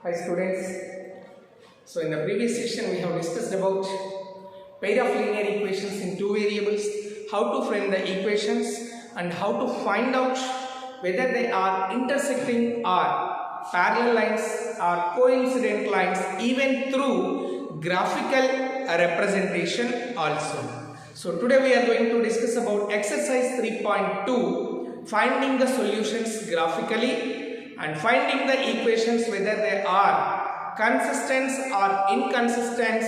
Hi students. So in the previous section we have discussed about pair of linear equations in two variables, how to frame the equations and how to find out whether they are intersecting or parallel lines or coincident lines even through graphical representation also. So today we are going to discuss about exercise 3.2, finding the solutions graphically and finding the equations whether they are consistent or inconsistent,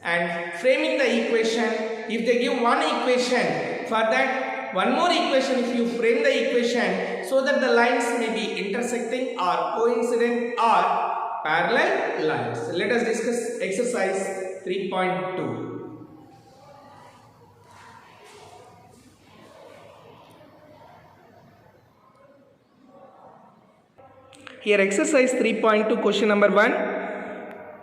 and framing the equation. If they give one equation, for that one more equation if you frame the equation so that the lines may be intersecting or coincident or parallel lines. Let us discuss exercise 3.2. Here exercise 3.2, question number 1.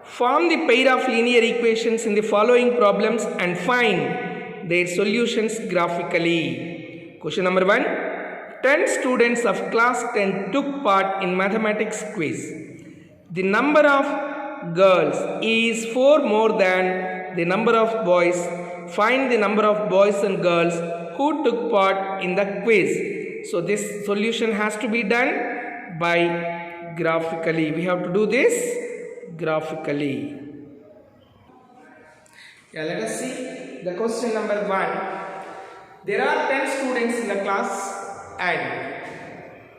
Form the pair of linear equations in the following problems and find their solutions graphically. Question number 1. 10 students of class 10 took part in mathematics quiz. The number of girls is 4 more than the number of boys. Find the number of boys and girls who took part in the quiz. So this solution has to be done by graphically. We have to do this graphically. Yeah, let us see the question number 1. There are 10 students in the class and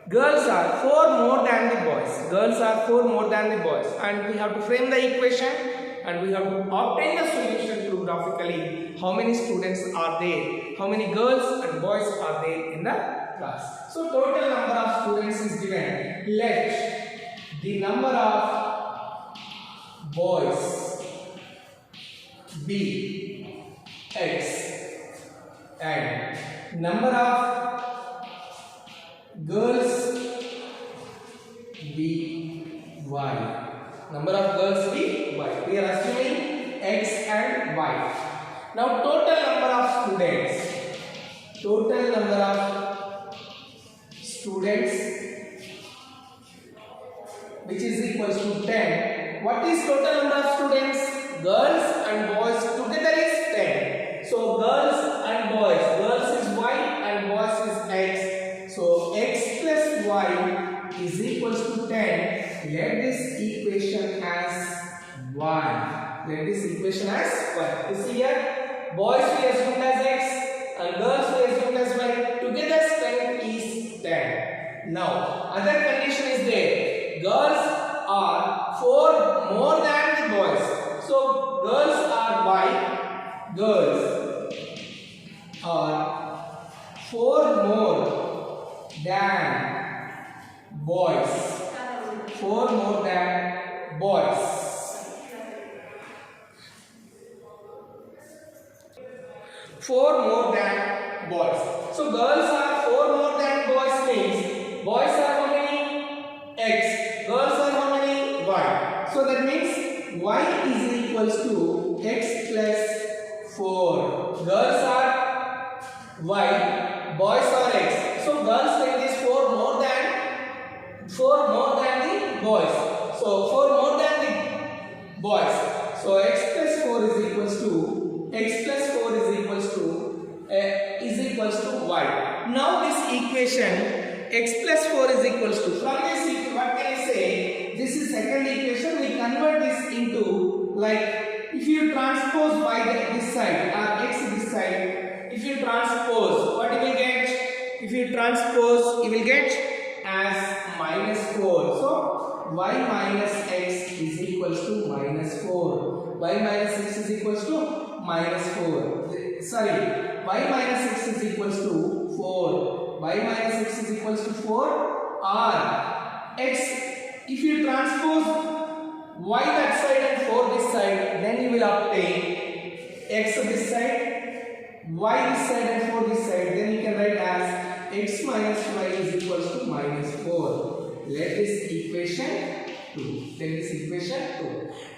girls are 4 more than the boys. Girls are 4 more than the boys, and we have to frame the equation and we have to obtain the solution through graphically. How many students are there? How many girls and boys are there in the class? So total number of students is given. Let the number of boys be x and number of girls be y. Number of girls be y. We are assuming x and y. Now total number of students. Total number of students which is equals to 10. What is total number of students? Girls and boys together is 10. So girls and boys. Girls is y and boys is x. So x plus y is equals to 10. Let this equation as 1. Let this equation as 1. You see here, boys we assumed as x and girls we assumed as y. Together 10 is 10. Now other condition is there. Girls are 4 more than the boys. So girls are y. Girls are 4 more than boys. 4 more than boys. 4 more than boys. So girls are 4 more than boys means boys are how many? X. Girls are how many? Y. So that means y is equals to x plus 4. Girls are y, boys are x. So girls take this 4 more than the boys. So 4 more than the boys. So x plus 4 is equals to y. Now this equation x plus 4 is equals to, from this equation what can I say? This is second equation. We convert this into, like, if you transpose y this side or x this side, if you transpose, what you will get? If you transpose, you will get as minus 4. So y minus x is equals to minus 4. Y minus x is equals to minus 4. Sorry, y minus x is equals to 4. Y minus x is equals to 4 or x. If you transpose y that side and 4 this side, then you will obtain x this side, y this side and 4 this side. Then you can write as x minus y is equals to minus 4. Let this equation 2.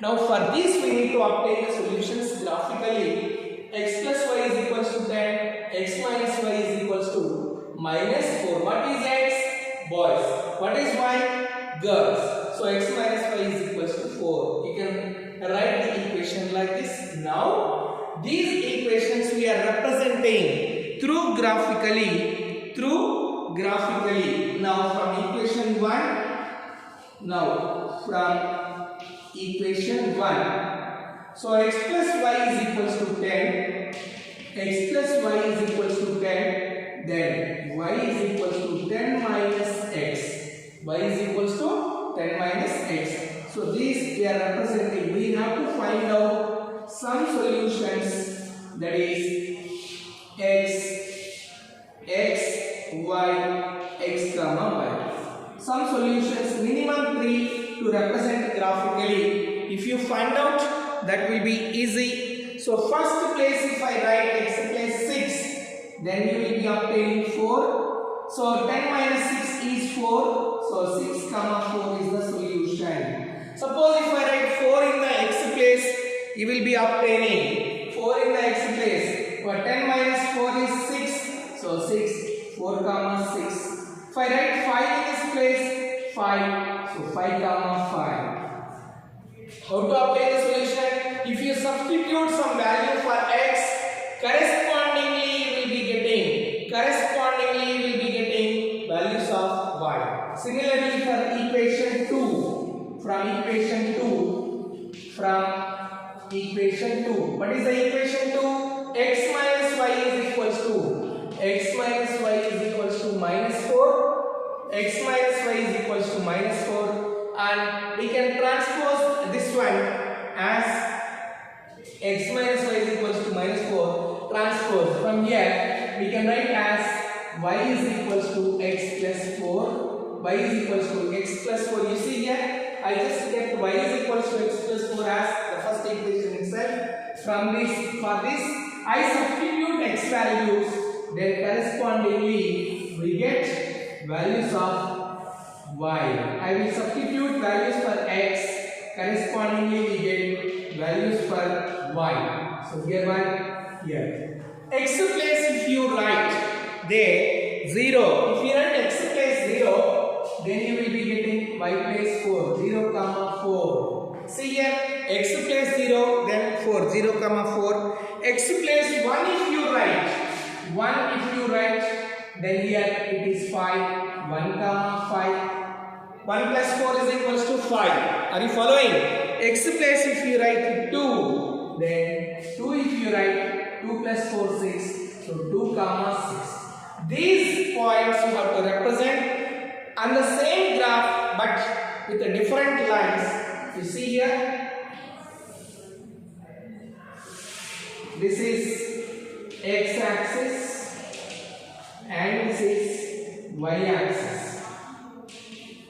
Now for this we need to obtain the solutions graphically. X plus y is equals to 10. X minus y is equals to -4. What is x? Boys. What is y? Girls. So x minus y is 4. You can write the equation like this. Now, these equations we are representing through graphically. Now, from equation 1. Now, from equation 1. So, x plus y is equals to 10. X plus y is equals to 10. Then, y is equals to 10 minus x. Y is equals to 10 minus x. So, these we are representing. We have to find out some solutions, that is x, y, x comma y. Some solutions, minimum 3 to represent graphically. If you find out, that will be easy. So first place, if I write x plus 6, then you will be obtaining 4. So 10 minus 6 is 4. So 6 comma 4 is the solution. Suppose if I write 4 in the x place, you will be obtaining 4 in the x place. But 10 minus 4 is 6. So 6, 4 comma 6. If I write 5 in this place, 5. So 5 comma 5. How to obtain the solution? If you substitute some value for x, correspondingly you will be getting values of y. Similarly for equation 2, from equation 2, what is the equation 2? X minus y is equals to minus 4. X minus y is equals to minus 4, and we can transpose this one as x minus y is equals to minus 4. Transpose from here we can write as y is equals to x plus 4. Y is equals to x plus 4. You see here, I just get y is equals to x plus 4 as the first equation itself. From this, for this, I substitute x values. Then correspondingly we get values of y. I will substitute values for x. Correspondingly we get values for y. So here one, here. X place if you write there 0. If you write x place 0, then you will be getting y place 4. 0 comma 4. See here, x place 0, then 4. 0 comma 4. X place 1 if you write. Then here it is 5. 1 comma 5. 1 plus 4 is equals to 5. Are you following? X place if you write 2, then 2 if you write 2 plus 4 6. So 2 comma 6. These points you have to represent on the same graph but with the different lines. You see here, this is x-axis and this is y-axis.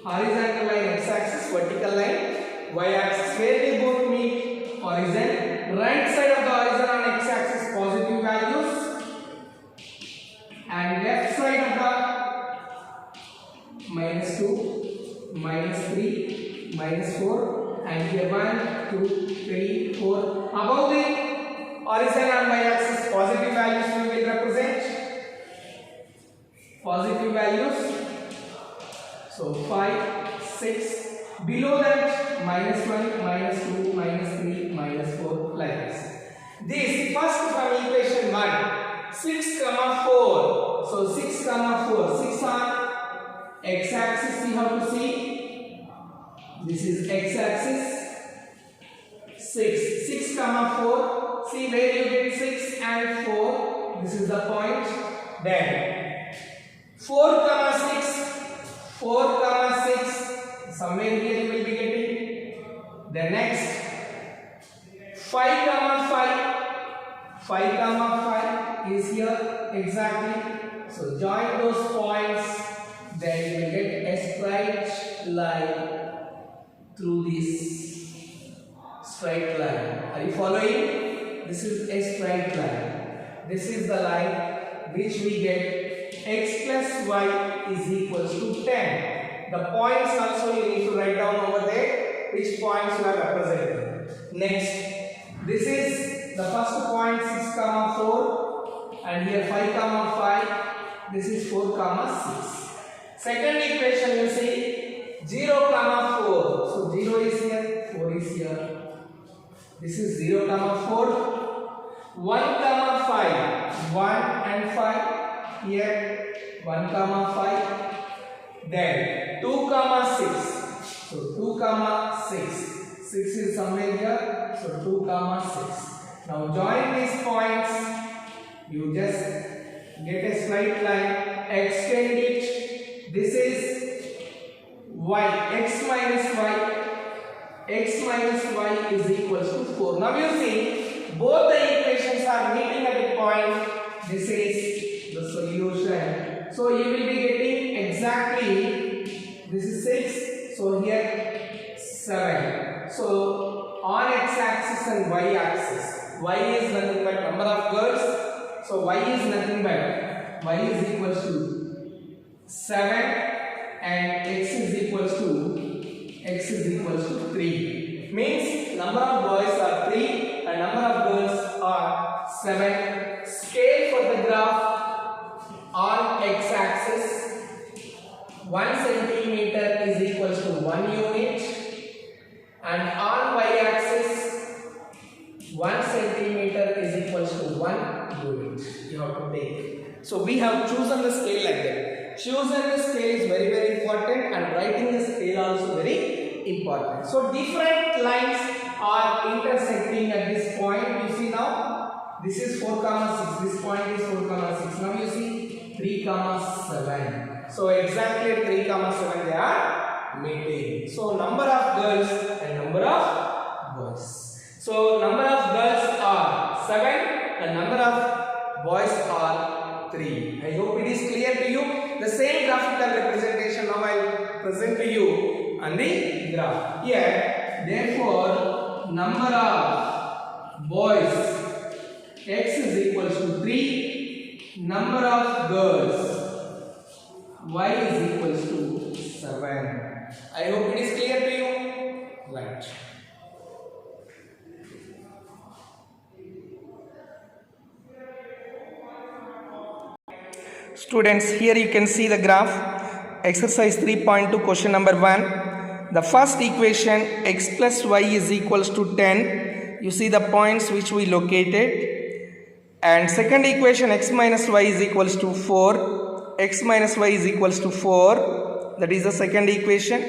Horizontal line x-axis, vertical line y-axis. Where they both meet? Horizon. Right side of the horizon on x-axis positive values, and left side of the minus 2, minus 3, minus 4, and here 1, 2, 3, 4. Above the horizon on y-axis positive values we will represent. Positive values. So 5, 6. Below that minus 1, minus 2, minus 3, minus 4, like this. This first from equation 1, 6 comma 4. So 6 comma 4. 6 on x-axis you have to see. This is x-axis. 6. 6 comma 4. See where you get 6 and 4. This is the point. Then 4 comma 6. 4 comma 6. Somewhere here you will be getting. The next 5 comma 5. 5 comma 5 is here exactly. So join those points. Then you will get a straight line through this straight line. Are you following? This is a straight line. This is the line which we get x plus y is equals to 10. The points also you need to write down over there which points you are representing. Next, this is the first point 6 comma 4 and here 5 comma 5. This is 4 comma 6. Second equation you see 0 comma 4. So 0 is here, 4 is This is 0 comma 4. 1 comma 5. 1 and 5. Here 1 comma 5. Then 2 comma 6. So 2 comma 6. 6 is somewhere here. So 2 comma 6. Now join these points. You just get a straight line. Extend it. This is y. X minus y. X minus y is equals to 4. Now you see both the equations are meeting at a point. This is the solution. So you will be getting exactly, this is 6. So here 7. So on x-axis and y-axis, y is nothing but number of girls. So y is nothing but y is equals to 7 and x is equals to 3. Means number of boys are 3 and number of girls are 7. Scale for the graph on x-axis. 1 centimeter is equals to 1 unit, and on y-axis 1 centimeter is equals to 1 unit. You have to take. So we have chosen the scale like that. Choosing the scale is very important, and writing the scale also very important. So different lines are intersecting at this point. You see now, this is 4 comma 6. This point is 4 comma 6. Now you see 3 comma 7. So exactly at 3 comma 7 they are meeting. So number of girls and number of boys. So number of girls are 7 and number of boys are 3. I hope it is clear to you. The same graphical representation now I will present to you on the graph. Here, therefore, number of boys x is equals to 3. Number of girls y is equals to 7. I hope it is clear to you. Right. Students, here you can see the graph. Exercise 3.2, question number 1. The first equation, x plus y is equals to 10. You see the points which we located. And second equation, x minus y is equals to 4. X minus y is equals to 4. That is the second equation.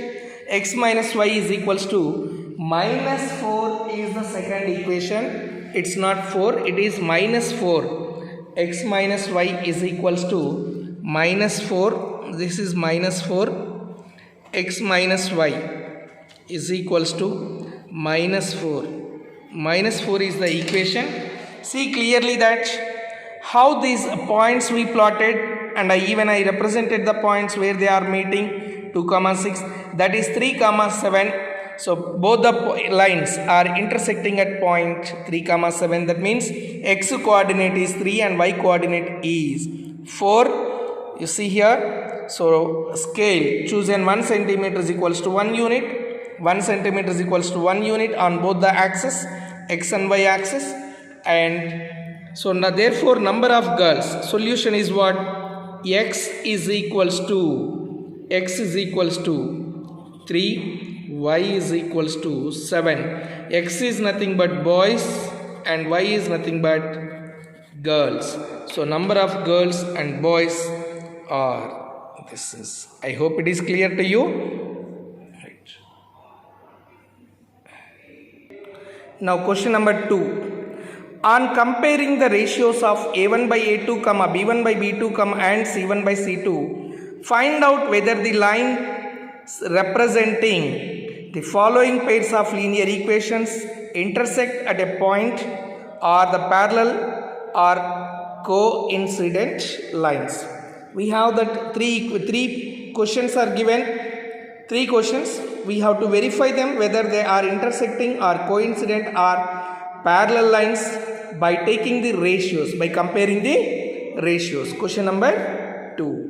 X minus y is equals to minus 4 is the second equation. It's not 4, it is minus 4. X minus y is equals to minus 4. This is minus 4. X minus y is equals to minus 4. Minus 4 is the equation. See clearly that how these points we plotted, and I represented the points where they are meeting. 2 comma 6, that is 3 comma 7. So both the lines are intersecting at point 3 comma 7. That means x coordinate is 3 and y coordinate is 4. You see here. So scale, choose an 1 centimeter is equals to 1 unit. 1 centimeter is equals to 1 unit on both the axis, x and y axis. And so now therefore number of girls, solution is what? X is equals to 3, y is equals to 7. X is nothing but boys and y is nothing but girls. So number of girls and boys are this is. I hope it is clear to you. Right. Now question number 2. On comparing the ratios of a1 by a2, b1 by b2, and c1 by c2, find out whether the line representing the following pairs of linear equations intersect at a point or the parallel or coincident lines. We have that three questions are given. 3 questions. We have to verify them whether they are intersecting or coincident or parallel lines by taking the ratios, by comparing the ratios. Question number 2.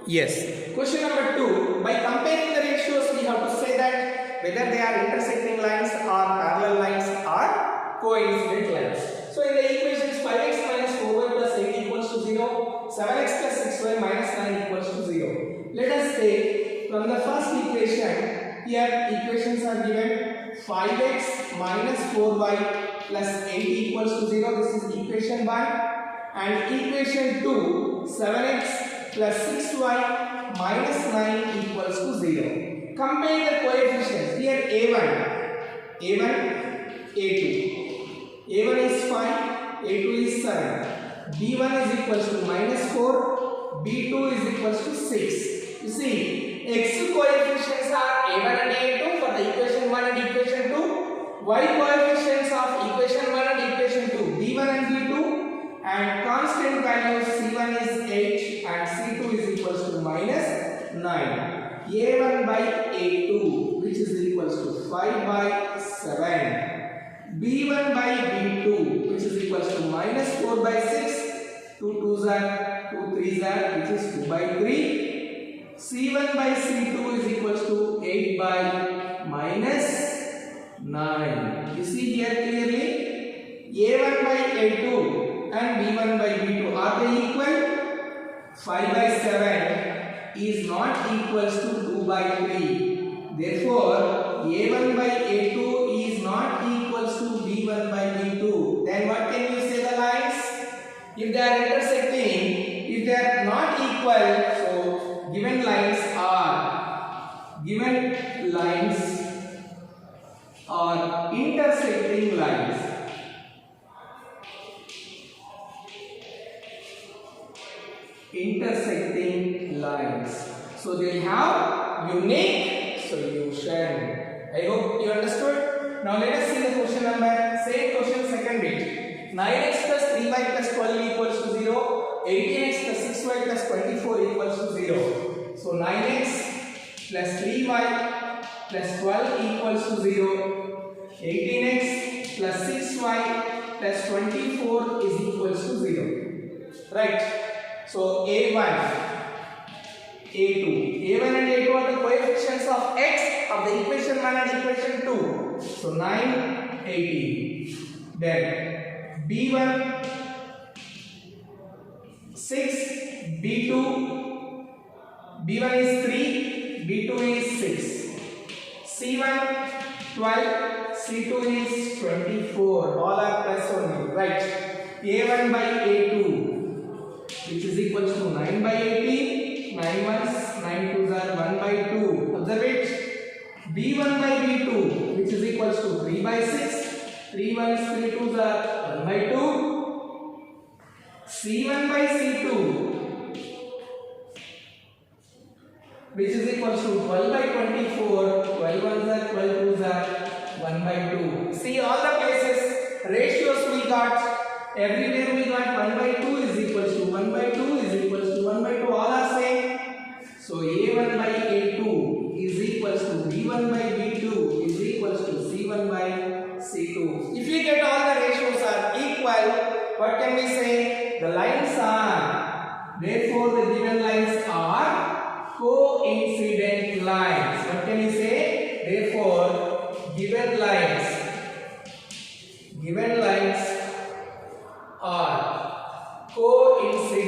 Yes. Question number 2. By comparing the ratios, we have to say that whether they are intersecting lines or parallel lines or coincident lines. So in the equations 5x minus 4y plus 8 equals to 0, 7x plus 6y minus 9 equals to 0. Let us take from the first equation. Here equations are given. 5x minus 4y plus 8 equals to 0. This is equation 1. And equation 2, 7x plus 6y minus 9 equals to 0. Compare the coefficients. Here A1, A2. A1 is 5, A2 is 7. B1 is equals to minus 4, B2 is equals to 6. You see, x coefficients are A1 and A2 for the equation 1 and equation 2. Y coefficients of equation 1 and equation 2, B1 and B2. And constant values C1 is 8 and C2 is equals to minus 9. A1 by A2 which is equals to 5 by 7. B1 by B2 which is equals to minus 4 by 6. 2 2s are 2 3s are which is 2 by 3. C1 by C2 is equals to 8 by minus 9. You see here clearly A1 by A2 and B1 by B2 are they equal? 5 by 7 is not equals to 2 by 3. Therefore, A1 by A2 is not equals to B1 by B2. Then what can you say the lines? If they are intersecting, if they are not equal, so given lines are intersecting lines. Intersecting lines. So they have unique solution. I hope you understood. Now let us see the question number. Same question, second bit. 9x plus 3y plus 12 equals to 0. 18x plus 6y plus 24 equals to 0. So 9x plus 3y plus 12 equals to 0. 18x plus 6y plus 24 is equals to 0. Right. So A1, A2. A1 and A2 are the coefficients of x of the equation 1 and equation 2. So 9, 18. Then B1, 6, B2. B1 is 3, B2 is 6. C1, 12, C2 is 24. All are plus only. Right. A1 by A2. Which is equals to 9 by 18, 9 ones, 9 twos are 1 by 2. Observe it. B1 by B2 which is equals to 3 by 6, 3 ones, 3 twos are 1 by 2. C1 by C2 which is equals to 12 by 24, 12 ones are 12 twos are 1 by 2. See all the places, ratios we got. Everywhere we got 1 by 2 is equals to 1 by 2 is equals to 1 by 2. All are same. So A1 by A2 is equals to B1 by B2 is equals to C1 by C2. If we get all the ratios are equal, what can we say? The lines are, therefore the given lines are coincident lines. What can we say? Therefore given lines are coincident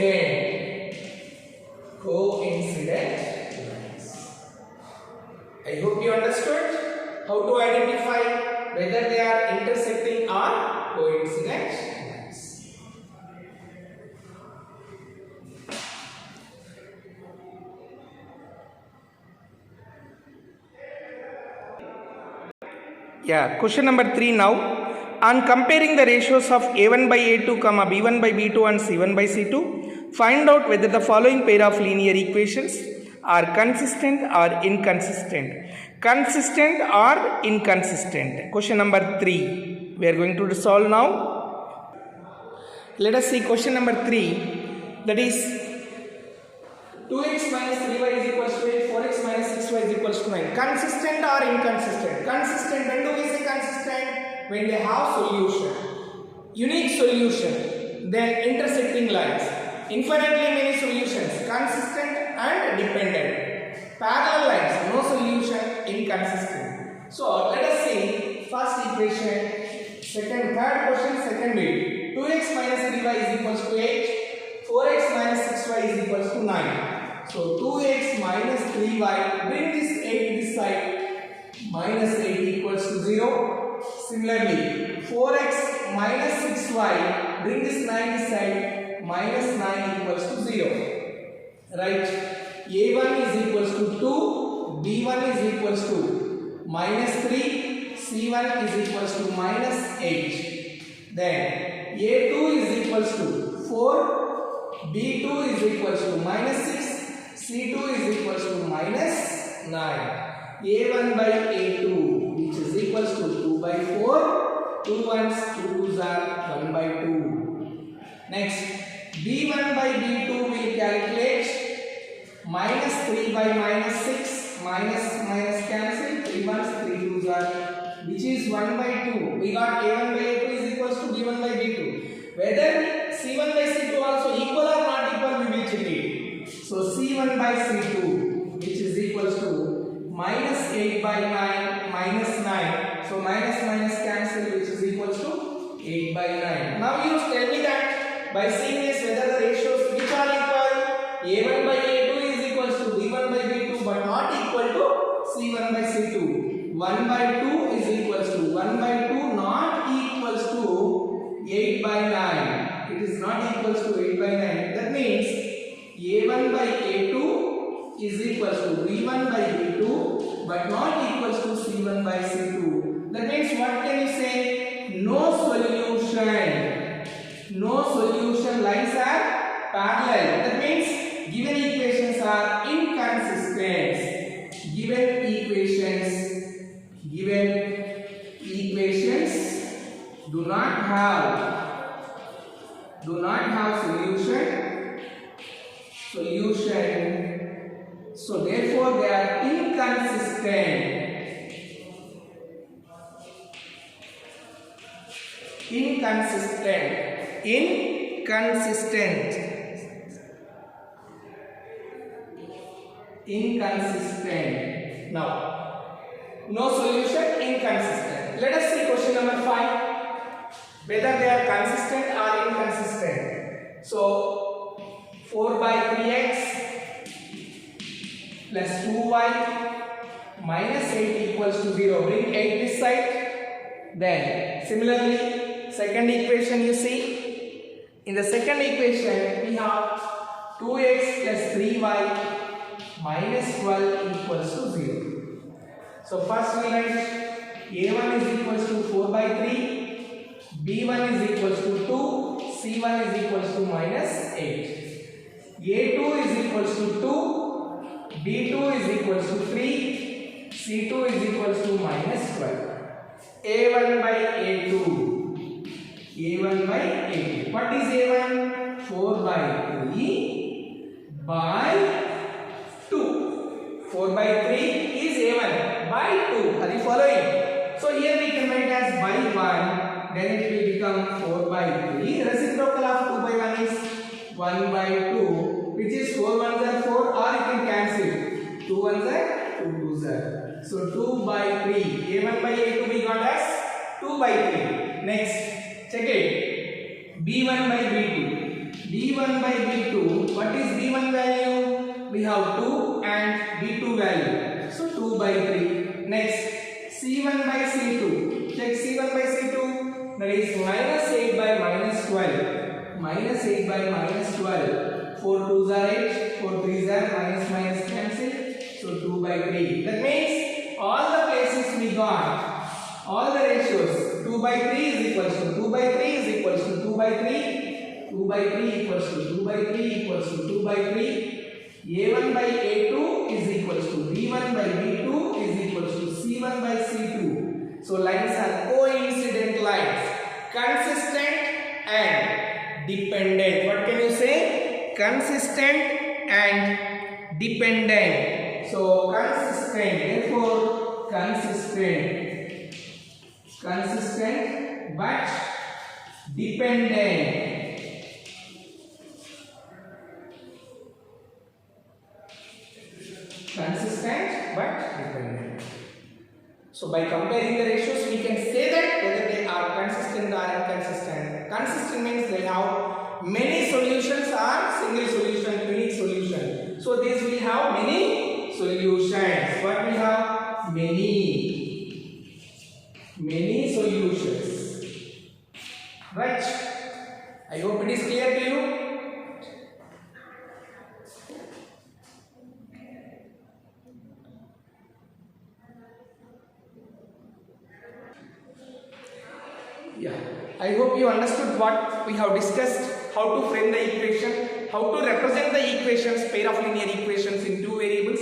lines. I hope you understood how to identify whether they are intersecting or coincident lines. Yeah, question number 3 now. On comparing the ratios of A1 by A2, B1 by B2 and C1 by C2, find out whether the following pair of linear equations are consistent or inconsistent. Consistent or inconsistent. Question number 3. We are going to solve now. Let us see question number 3. That is 2x minus 3y is equals to 8, 4x minus 6y is equals to 9. Consistent or inconsistent? Consistent. When do we say consistent? When they have solution, unique solution, then intersecting lines, infinitely many solutions, consistent and dependent, parallel lines, no solution, inconsistent. So let us see first equation, third question, second bit. 2x minus 3y is equals to 8, 4x minus 6y is equals to 9. So 2x minus 3y, bring this 8 this side, minus 8 equals to 0. 0. Similarly, 4x minus 6y, bring this 9 this side, minus 9 equals to 0. Right? A1 is equals to 2, B1 is equals to minus 3, C1 is equals to minus 8. Then A2 is equals to 4, B2 is equals to minus 6, C2 is equals to minus 9. A1 by A2, which is equals to 2 by 4, 2 ones, 2 twos are 1 by 2. Next, B1 by B2 will calculate minus 3 by minus 6, minus cancel, 3 ones, 3 twos are, which is 1 by 2. We got A1 by A2 is equals to B1 by B2. Whether C1 by C2 also equal or not equal, we will check it. So C1 by C2, which is equals to minus 8 by 9 minus 9. So minus cancel, which is equals to 8 by 9. Now you tell me that by seeing this whether the ratios which are equal. A1 by A2 is equals to B1 by B2 but not equal to C1 by C2. 1 by 2 is equals to 1 by 2 not equals to 8 by 9. It is not equals to 8 by 9. That means A1 by A2 is equals to B1 by B2 but not equals to C1 by C2. That means what can you say? No solution. No solution, lines are parallel. That means given equations are inconsistent. Given equations do not have solution. So therefore they are inconsistent. Inconsistent. Now, no solution, inconsistent. Let us see question number 5. Whether they are consistent or inconsistent. So 4 by 3x plus 2y minus 8 equals to 0. Bring 8 this side. Then similarly, second equation you see. In the second equation we have 2x plus 3y minus 12 equals to 0. So first we write A1 is equals to 4 by 3, B1 is equals to 2, C1 is equals to minus 8. A2 is equals to 2, B2 is equals to 3, C2 is equals to minus 12. A1 by A2. A1 by A2. What is A1? 4 by 3 by 2. 4 by 3 is A1 by 2. Are you following? So here we can write as by 1. Then it will become 4 by 3. Reciprocal of 2 by 1 is 1 by 2. Which is 4 ones are 4 or you can cancel. 2 ones are 2 twos are. So 2 by 3. A1 by A2 we got as 2 by 3. Next, check it. B1 by B2. B1 by B2. What is B1 value? We have 2 and B2 value. So 2 by 3. Next, C1 by C2. Check C1 by C2. That is minus 8 by minus 12. Minus 8 by minus 12. 4 twos are 8. 4 threes are minus cancel. So 2 by 3. That means all the places we got, all the ratios, 2 by 3 is equals to 2 by 3 is equals to 2 by 3. 2 by 3 equals to 2 by 3 equals to 2 by 3. A1 by A2 is equals to B1 by B2 is equals to C1 by C2. So lines are coincident lines, consistent and dependent. What can you say? Consistent and dependent. So consistent, therefore consistent but dependent. Consistent but dependent. So by comparing the ratios, we can say that whether they are consistent or inconsistent. Consistent means they have many solutions or single solution, unique solution. So these will have many solutions. What we have? Many Yeah, I hope you understood what we have discussed, how to frame the equation, how to represent the equations, pair of linear equations in two variables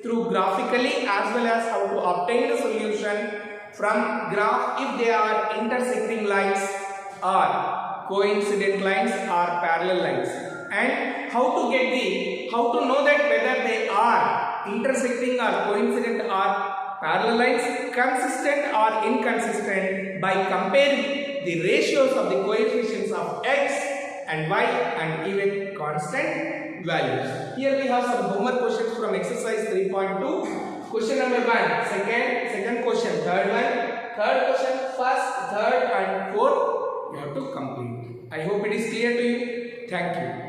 through graphically, as well as how to obtain the solution from graph if they are intersecting lines or coincident lines or parallel lines, and how to know that whether they are intersecting or coincident or parallel lines, consistent or inconsistent, by comparing the ratios of the coefficients of x and y and even constant values. Here we have some homework questions from exercise 3.2. Question number 1, second question, third question, first, third and fourth you have to complete. I hope it is clear to you. Thank you.